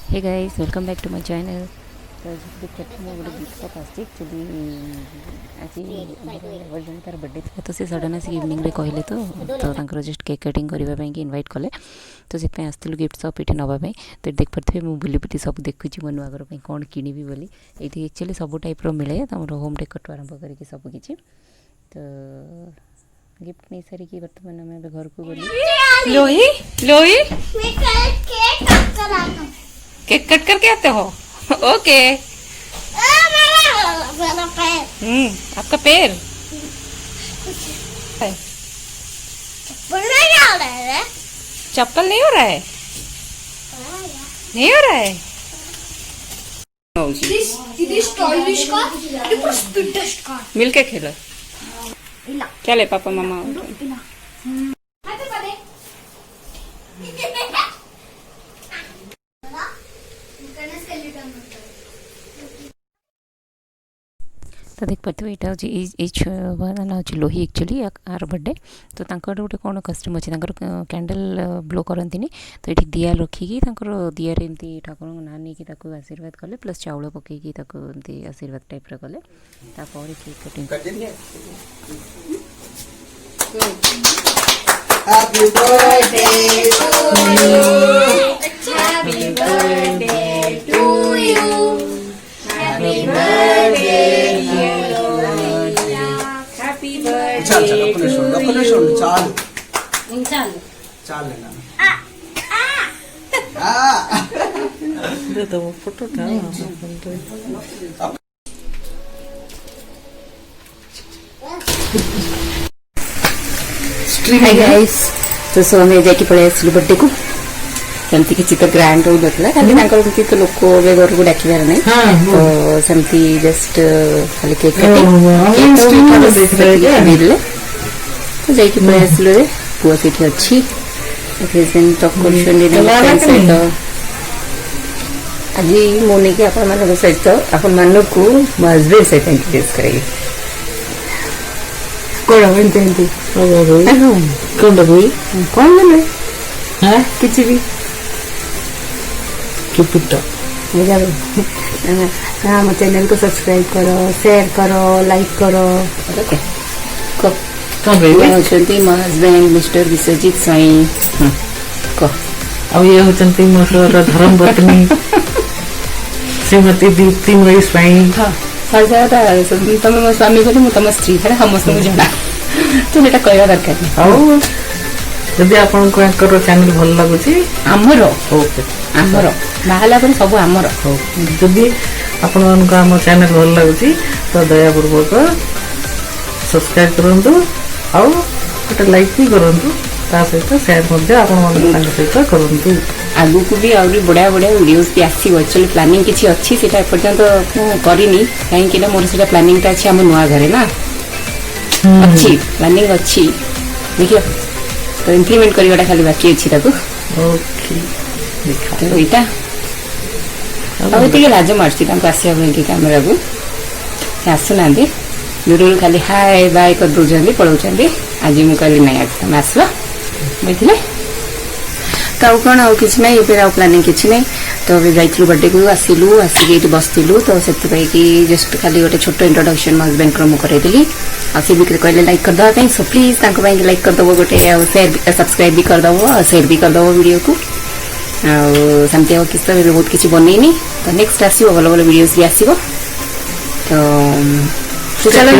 Hey guys welcome back to my channel. तो देखते मैं गोटे गिफ्ट शॉप आक्चुअली आज जन तार बर्थडे था तो से सडन आसिक इवनिंग रे कहले तो जस्ट केक कटिंग करने की इनवाइट कले तो से आसलु गिफ्ट शॉप ये नापी तो देख पारे मुझे बुली बुली सब देखुची मो नुआ घर पर कौन किणवी बोली ये एक्चुअली सब टाइप मिले तुम होम डेकोर टू आरंभ करके सबकि तो गिफ्ट नहीं सारिकी बर्तमान आम घर को गली। लोही लोही केक कट करके आते हो? ओके। आपका पैर चप्पल नहीं हो रहा है? नहीं हो रहा है? मिलके खेलो। क्या ले पापा मामा? तो देख पाते यहाँ हूँ ना लोही एक्चुअली आर बर्थडे तो गोटे कौन कस्ट्यूम अच्छे कैंडल ब्लो करती तो ये दिया रखिकी दियार एमती ठाकुर ना नहीं आशीर्वाद कले प्लस चाउल पकईकी एमती आशीर्वाद टाइप कले cake cutting Happy birthday to you. Happy birthday to you. Happy birthday dear. Happy birthday to you. चाल लेना दे दो फोटो था हाय गाइस तो सो हमें जाके पड़े आसलु बर्थडे को सेमती किसी तो ग्रांड हो नथला खाली तो लोक घर को डाकिबार नहीं तो सेमती जस्ट खाली केक कटिंग तो जाके पड़े आसलु रे पुआ सेठी अच्छी प्रेजेंट टॉक सहित आज मुझे कि आपण सहित आपण मानक को मो हजबैंड सहित इंट्रोड्यूस करेगी कौन एमती कौन बोई कौन बोले हाँ किसी भी हाँ मो चैनल को सब्सक्राइब करो शेयर करो लाइक करो ओके होती मो हजबैंड मिस्टर विश्वजीत स्वाई कह ये होती मोर धर्म पत्नी श्रीमती दीप्ति मई स्वाई हर जगह तुम मो स्वामी बोले मुझे तुम स्त्री है समस्त जना तो ये कहवा दरकार जदि आपन को चैनल भल लगुची आमर आमर बाहला पर सब आमर जदि आपन को आम चैनल भल लगुची तो दयापूर्वक सब्सक्राइब करंतु आउ गोटे लाइक भी करंतु ता सहित शेयर सहित करंतु आगु को भी आउरी बढ़िया बढ़िया वीडियोस भी आसीबो एक्चुअली प्लानिंग किछि अछि सेटा पर्यंत करिनी काहे कि ना मोर सेटा प्लानिंग ता अछि हम नुआ घरे ना अच्छी प्लानिंग अच्छी देखियो तो इम्प्लीमेंट करवाटा खाली बाकी अच्छी ताको ओके तो इटा अब ते लाज मारछि ताको आसिया कि कैमरा को आसुना दूर खाली हाय बाय कर दौरान पलाऊँ आज मुझे कहली ना आज तुम आस बुझे तो कौन आउ कि ना ये प्लानिंग किसी ना तो जाइलु बर्थडे को आसिलु आसिक बसलु तो से जस्ट खाली गोटे छोट इंट्रोडक्शन मो हजबैंड को मुझे करदेली आसी भी कहले लाइक करदे सो प्लीज लाइक करदब गोटे शेयर सब्सक्राइब भी करदब शेयर भी करदब वीडियो को आमती किस तो बहुत किसी बनईनी तो नेक्स्ट आसो भल भल वीडियोस भी आसो तो चलो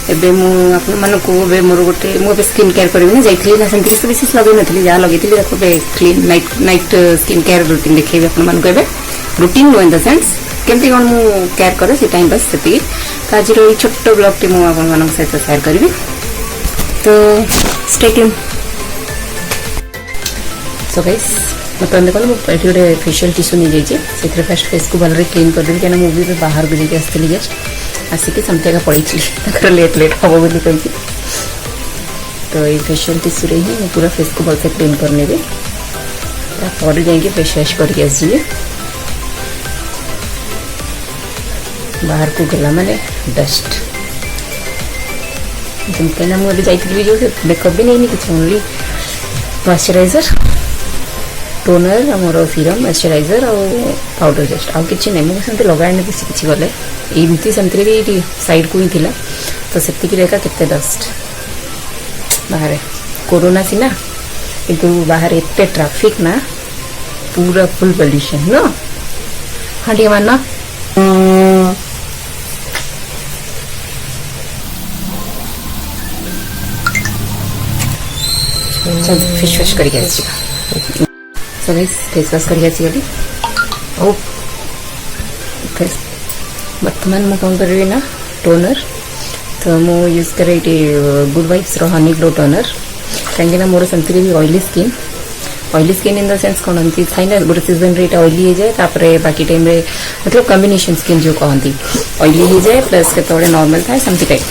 एबे मुझे मोर गोटे मुझे स्किन केयर करी ना जाइए ना सेमती किसी विशेष लगे नी जहाँ लगे देखो clean night skin care routine देखिए आपको routine no in the sense केमती कौन मु केयर करे से टाइम बस से तो आज छोट ब्लॉग टी मुझे सहित शेयर करी तो स्टे ट्यून सो गाइस मतलब देखो मुझे गोटे फेशियल टिश्यू नहीं जाइए फास्ट फेस को भले क्लीन करदेवी क्या मुझे बाहर को जाके आसती जस्ट आसिक समझा पड़े लेट हम बोली कही तो ये फेशियल टिश्यू ही मैं पूरा फेस को भलसे क्लीन करने तापर जाइए फेस वाश करके आसवे बाहर को गला माने डस्ट जमती मुझे जाइए जो मेकअप भी नहीं कि ओनली मॉइस्चराइजर टोनर मोर सीरम मॉइस्चराइजर और पाउडर जस्ट आउ कि नहीं मुझे सेमती लगाए बेस किसी गले एमती सेमती भी साइड को ही थिला तो सेतिकी रेखा केते डस्ट बाहर कोरोना सीना किंतु बाहर एते ट्रैफिक ना पूरा फुल पोल्यूशन नो हाँ ठीक मानना चल फेस वॉश करके आसी सो गाइस फेस वॉश करके आसी गली ओ फेस वर्तमान मु कौन करबी ना टोनर तो मु यूज करे गुड वाइब्स रो हनी ग्लो टोनर कहीं मोर सेमती भी oily skin in the sense कौन होती थाई ना गोटे सीजन रे ऑयली हो जाए तापर बाकी टाइम रे मतलब कॉम्बिनेशन स्किन जो कहती ऑयली हो जाए प्लस केतबे नॉर्मल थाए सेमती टाइप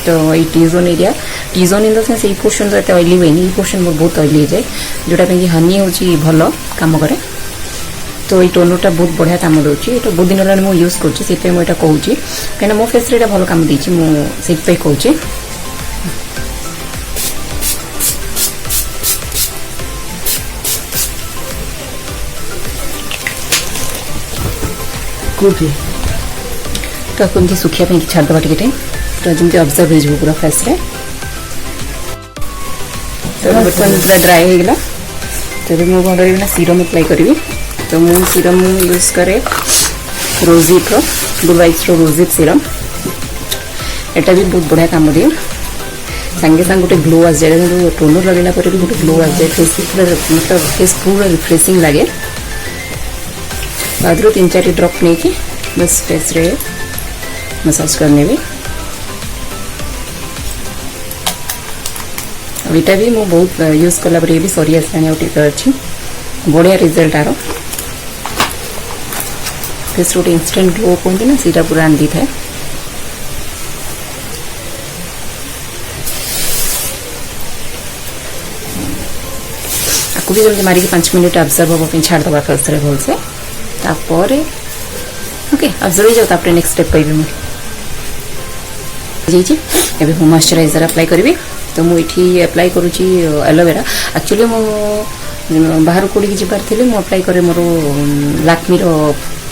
तो ये T-zone area T-zone in the sense ये पोर्शन तो ऑयली हुए ये पोर्शन मोर बहुत ऑयली हो जाए जोटा कि हनी हूँ भल कम करे तो ये टोनरटा बहुत बढ़िया काम दूसरी ये बहुत दिन है यूज कर मुझे कहूँ कहीं मो फेस रे भल काम देती मुझे कहूँ तो आपको सुखिया छाड़दे टे टाइम तो जमी ऑब्जर्व हो पूरा फेस रे तो बर्तमान पूरा ड्राई हो गला तो मुझे कौन करी सीरम अप्लाई करी तो मुझे सीरम यूज करे rosehip good vibes rosehip serum एटा भी बहुत बढ़िया काम दिए सांगे सांगे गोटे ग्लो आ जाए टोनर लगेला पर भी गोटे ग्लो आ जाए फेस मतलब फेस पूरा रिफ्रेशिंग लगे बाद 3-4 ड्रॉप नहीं कि बस फेस रे मसाज करने भी यहाँ भी मुझे बहुत यूज कला भी सरी आसानी अच्छी बढ़िया रिजल्ट आर फेस गोटे इंस्टेंट ग्लो कहते ना सीटा पूरा आनी था आपको भी जल्दी मारिक 5 मिनट ऑब्जर्व हाँ छाड़दे फेस रे भल से तापर ओके ऑब्जर्व जाओ तापर नेक्स्ट स्टेप कहि एबे हम मॉइस्चराइजर अप्लाई करी तो मुझे अप्लाई करुँची एलोवेरा एक्चुअली मु बाहर कोड़ी जीवार थी मुझे अप्लाई करे मोर लैक्मी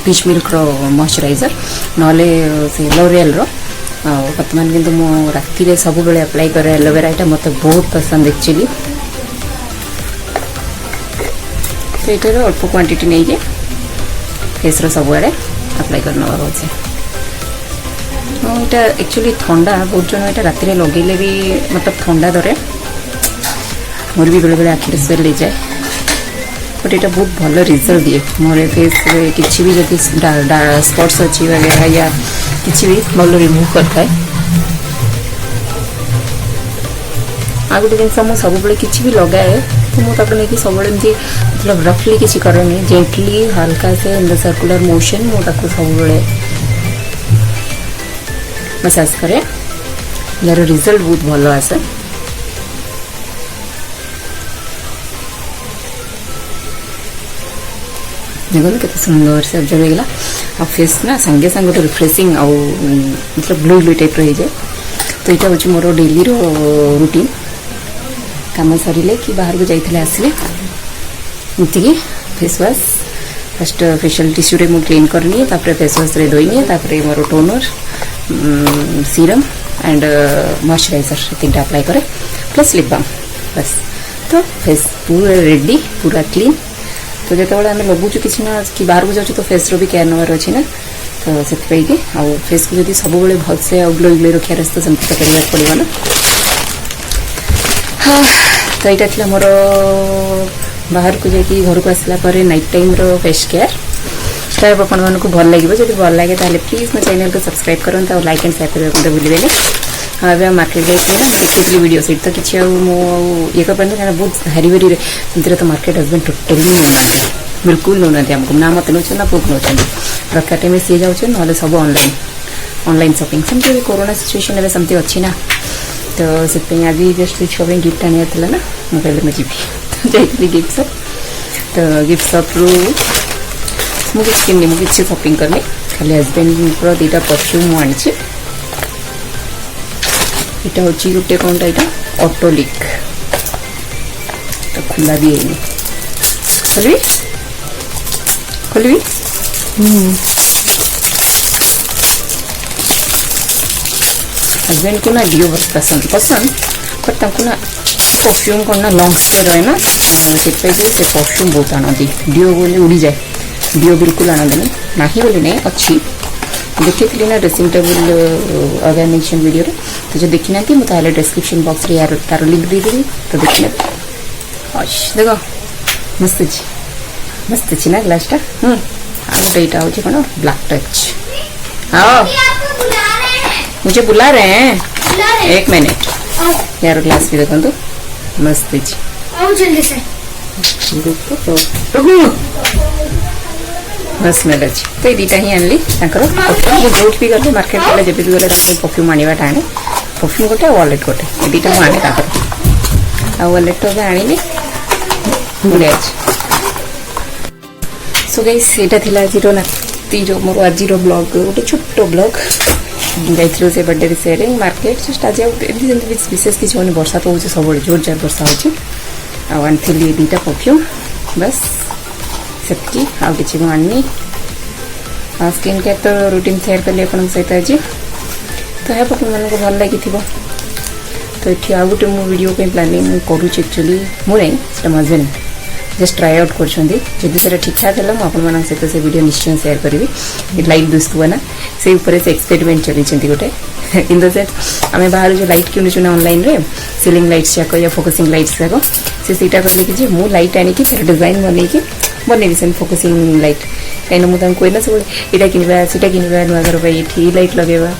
पीच मिल्क मॉइस्चराइजर नॉले से लॉरियल वर्तमान किंतु मु राति सब बेले अप्लाई करे एलोवेरा यहाँ मत बहुत पसंद एक्चुअली तो ये अल्प क्वांटिटी नहीं के फेस सब आड़े अप्लाई कर नवा अच्छे यहाँ एक्चुअली ठंडा बहुत जन यहाँ राति लगे भी मतलब ठंडा दरे मोर भी बेले बेले आखिर स्वेल ले जाए बट यहाँ बहुत भल रिजल्ट दिए मोर फेस किसी भी जब स्पॉट्स अच्छी वगैरह या किसी भी भल रिमूव करता है आ गोटे जिन मुझे सब किसी भी लगाए तो मुझे नहीं सब मतलब रफली किसी करेनि जेंटली हल्का से इन द सर्कुलर मोशन मुझे सब मसाज करे यार रिजल्ट बहुत भल आसे देखो केते सुंदर से ऑब्जर्व हो गला आ फेस ना संगे संगे गोटे रिफ्रेशिंग आ मतलब ग्लो ग्लो टाइप रही जाए तो यहाँ हूँ मोर डेली रूटीन काम सरिले कि बाहर को जाइए आसिले एमती face wash first facial tissue रे क्लीन करनी तापर फेस वॉश रे धोइनी तापर मोर टोनर सीरम एंड मॉइस्चराइजर 3टा अप्लाई करे प्लस लिप बाम बस तो फेस पूरा रेडी पूरा क्लीन तो जो आम लगुचु कि ना कि बाहर को जाऊँ तो फेस रो भी केयर नवार अच्छी ना तो से फेस को जब सब भलसे ग्लो ग्लो रखार तो सेमती तो करने पड़ो ना हाँ तो यहाँ थी मोर बाहर को जाकि घर को आसला नाइट टाइम रो फेस केयर स्टाइल आप भल लगे जब भल लगे तो प्लीज मो चैनल को सब्सक्राइब करते और लाइक एंड शेयर करने को भूलें हाँ ए मार्केट जाइए ना देखी वीडियो से तो किसी ये कर पारे क्या बहुत भारी भारी सेमती तो मार्केट हजबैंड टोटाली नौना बिल्कुल नौना आमको ना मत नौ ना पुक नौ दरकार टाइम सी जाऊँ ना सब ऑनलाइन शॉपिंग सेमती भी कोरोना सिचुएशन है सेमती अच्छी ना तो से आज जस्ट छुआ गिफ्ट आने ना मुझे कहले मुझे तो जाइए गिफ्ट शॉप तो गिफ्ट शॉप्रु मुझे किन्नी मुझे किसी शॉपिंग करनी खाली हजबैंड 2टा परफ्यूम मुझे यहाँ हूँ गोटे कौनटा यहाँ ऑटोलिक तो खुला भी है खोलबी खोलबी हस्बैंड को ना डिओ बहुत पसंद बट तांको ना परफ्यूम कौन ना लंग स्टे रहे ना से परफ्यूम बहुत आनती डिओ बोले उड़ी जाए डिओ बिल्कुल आनंद ना बोले नहीं अच्छी देखी थी ना ड्रेसिंग टेबल ऑर्गेनाइजेशन वीडियो तो जो देखी ना कि मुझे डिस्क्रिप्शन बॉक्स रे यार तार लिंक देदेवी तो देखना देखो मस्त अच्छी ना ग्लासटा गोटे यहाँ हूँ कौन ब्लैक टच हाँ मुझे बुला रहे हैं 1 मिनट यार ग्लास भी देखो मस्त जल्दी से मस्त स्मेल अच्छी तो ये दीटा ही आनली जो भी गले मार्केट गले जब भी गले परफ्यूम आने आने परफ्यूम गोटे वालेट गोटे ये दीटा मुझे आने आ वालेट तो आनी बढ़िया अच्छे सो गाइस एटा थिला आजिरो नाती जो मोर आजिरो ब्लॉग गोटे छोट ब्लॉग जाइथिलु से बर्थडे सेयरिंग मार्केट जस्ट आज विशेष किसी होनी वर्षा तो होचे सब जोरजार वर्षा होचे आ आनथिली दीटा परफ्यूम बस सेटकी आ किछि आनी स्किन केयर तो रूटीन शेयर कली अपन सहित आज तो है अपन मन को भल लगी थिबो तो एठी आ गोटे मु वीडियो पे प्लानिंग करूची एक्चुअली मु नहीं सेटा मजन जस्ट ट्राई आउट करछंदी जदि सेटा ठीक ठाक हला अपन मन सहित से वीडियो निश्चय शेयर करबी इट लाइक दुस्तुवा ना से ऊपर से एक्सपेरिमेंट चली छंती गोटे इन द सेंस आमे बाहर जो लाइट किनुछु ना ऑनलाइन रे सीलिंग लाइट्स जाको या फोकसिंग लाइट्स जाको से सीटा करले कि जे मु लाइट आनी कि फिर डिजाइन बनै कि बनै बिसन फोकसिंग लाइट काइन मु तन कोइ ना सब एटा किनबा सीटा किनबा नुआ घर भाई ठी लाइट लगेबा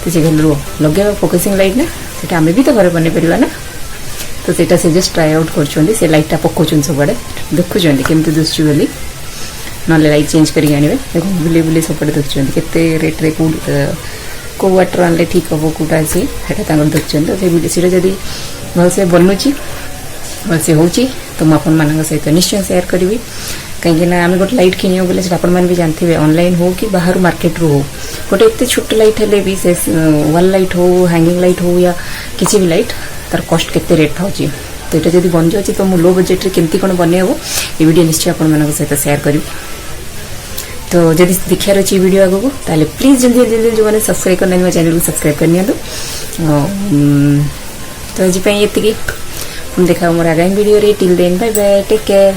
तो से घर लगेबा फोकसिंग लाइट ना सेटा आमे भी तो घर बनै परिबा ना तो सेटा से जस्ट ट्राई आउट करछोंदी से लाइटटा पकोचुन सब बडे देखुछोंदी केमति दुसछु बोली नले लाइट चेंज करी आनिबे देखो बुले बुले सब बडे देखुछोंदी केते रेट रे को वाटर आनले ठीक हबो कोटा से हेटा तांगर देखुछोंदी से वीडियो सिरे जदी भल से बननुची भल से होची तो म अपन मानक सहित निश्चय शेयर करबी कहीं ना आम गोटे लाइट किनियो बोले से आपण मान भी जानथिबे ऑनलाइन हो कि बाहर मार्केट रो हो गोटे एते छोट लाइट हेले भी से वॉल लाइट हो हैंगिंग लाइट हो या किसी भी लाइट तार कॉस्ट केते रेट थाउची तो एटा जदी बन जाउची तो मु लो बजट रे केमती कोन बने हो ये वीडियो निश्चय आपण मानक सहित शेयर करबी तो जदि देखियार अछि वीडियो आगो ताले प्लीज जल्दी जल्दी जो माने सब्सक्राइब करना मेरा चैनल को सब्सक्राइब करनिया तो आज पे एतिकी हम देखा मोर आगामी वीडियो रे till then bye bye take care.